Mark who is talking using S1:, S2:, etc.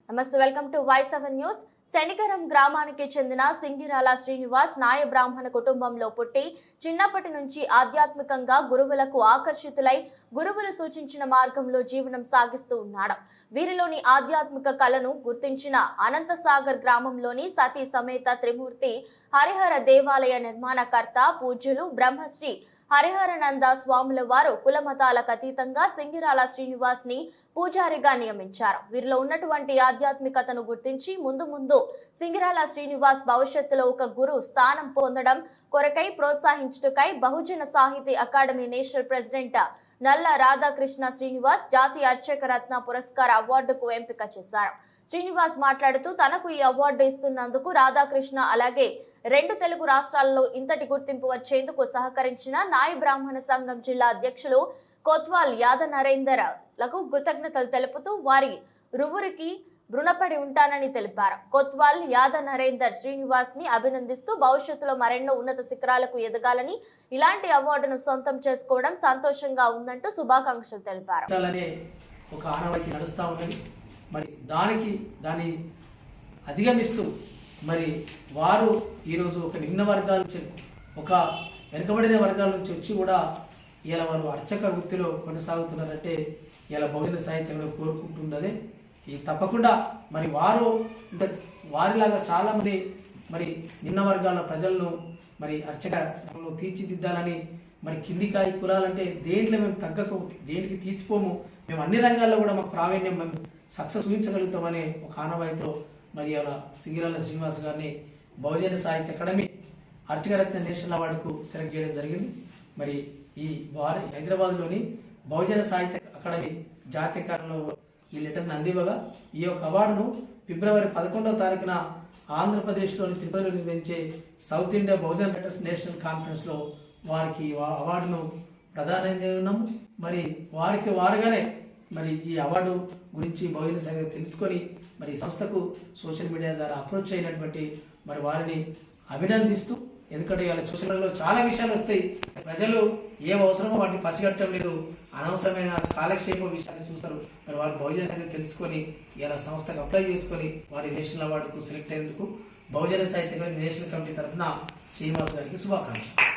S1: నమస్తే, welcome to Y7 news. Shanigaram గ్రామానికి చెందిన సింగిరాల శ్రీనివాస్ నాయ బ్రాహ్మణ కుటుంబంలో పుట్టి చిన్నప్పటి నుంచి ఆధ్యాత్మికంగా గురువులకు ఆకర్షితులై గురువులు సూచించిన మార్గంలో జీవనం సాగిస్తూ ఉన్నాడు. వీరిలోని ఆధ్యాత్మిక కళను గుర్తించిన అనంతసాగర్ గ్రామంలోని సతీ సమేత త్రిమూర్తి హరిహర దేవాలయ నిర్మాణకర్త పూజ్యులు బ్రహ్మశ్రీ హరిహరానంద స్వాముల వారు కులమతాలకు అతీతంగా సింగిరాల శ్రీనివాస్ ని పూజారిగా నియమించారు. వీరిలో ఉన్నటువంటి ఆధ్యాత్మికతను గుర్తించి ముందు సింగిరాల శ్రీనివాస్ భవిష్యత్తులో ఒక గురు స్థానం పొందడం కొరకై ప్రోత్సహించుటకై బహుజన సాహితీ అకాడమీ నేషనల్ ప్రెసిడెంట్ నల్ల రాధాకృష్ణ శ్రీనివాస్ జాతీయ అర్చక రత్న పురస్కార అవార్డుకు ఎంపిక చేశారు. శ్రీనివాస్ మాట్లాడుతూ తనకు ఈ అవార్డు ఇస్తున్నందుకు రాధాకృష్ణ అలాగే 2 తెలుగు రాష్ట్రాల్లో ఇంతటి గుర్తింపు వచ్చేందుకు సహకరించిన నాయ బ్రాహ్మణ సంఘం జిల్లా అధ్యక్షులు కొత్వాల్ యాద నరేందర్ లకు కృతజ్ఞతలు తెలుపుతూ వారి రువురికి రుణపడి ఉంటానని తెలిపారు. కొత్వాల్ యాద నరేందర్ శ్రీనివాస్ ని అభినందిస్తూ భవిష్యత్తులో మరెన్నో ఉన్నత శిఖరాలకు ఎదగాలని, ఇలాంటి అవార్డును సొంతం చేసుకోవడం సంతోషంగా ఉందంటూ శుభాకాంక్షలు తెలిపారు.
S2: ఒక ఆనవాయితీ నడుస్తా ఉన్నది. మరి దాన్ని అధిగమిస్తూ మరి వారు ఈరోజు ఒక నిమ్న వర్గాల నుంచి, ఒక వెనుకబడిన వర్గాల నుంచి వచ్చి కూడా ఇలా వారు అర్చక వృత్తిలో కొనసాగుతున్నారంటే ఇలా బహుజన సాహిత్యంలో కోరుకుంటున్నదే. ఈ తప్పకుండా మరి వారు వారిలాగా చాలా మంది మరి నిమ్న వర్గాల ప్రజలను మరి అర్చకను తీర్చిదిద్దాలని, మరి కిందికాయి కులాలంటే దేంట్లో మేము తగ్గక దేనికి తీసిపోము, మేము అన్ని రంగాల్లో కూడా మాకు ప్రావీణ్యం మేము సక్సెస్ చూపించగలుగుతామనే ఒక ఆనవాయితో మరి అలా సింగిరాల శ్రీనివాస్ గారిని బహుజన సాహిత్య అకాడమీ అర్చకరత్న నేషనల్ అవార్డుకు సెలెక్ట్ చేయడం జరిగింది. మరి ఈ వారి హైదరాబాద్లోని బహుజన సాహిత్య అకాడమీ జాతీయ కార్యాలయంలో ఈ లెటర్ని అందివ్వగా ఈ యొక్క అవార్డును ఫిబ్రవరి 11వ తారీఖున ఆంధ్రప్రదేశ్లోని తిరుపతిలో నిర్వహించే సౌత్ ఇండియా బహుజన రైటర్స్ నేషనల్ కాన్ఫరెన్స్లో వారికి అవార్డును ప్రదానం చేయనున్నాము. మరి వారికి వారుగానే మరి ఈ అవార్డు గురించి బహుజన సంగతి తెలుసుకొని మరి సంస్థకు సోషల్ మీడియా ద్వారా అప్రోచ్ అయినటువంటి మరి వారిని అభినందిస్తూ, ఎందుకంటే ఇవాళ సోషల్ మీడియాలో చాలా విషయాలు వస్తాయి, ప్రజలు ఏం అవసరమో వాటిని పసిగట్టడం లేదు, అనవసరమైన కాలక్షేప విషయాలు చూస్తారు. మరి వారు బహుజన సంగతి తెలుసుకొని ఇలా సంస్థకు అప్లై చేసుకొని వారి నేషనల్ అవార్డుకు సెలెక్ట్ అయ్యేందుకు బహుజన సాహిత్య నేషనల్ కమిటీ తరఫున శ్రీనివాస్ గారికి శుభాకాంక్షలు.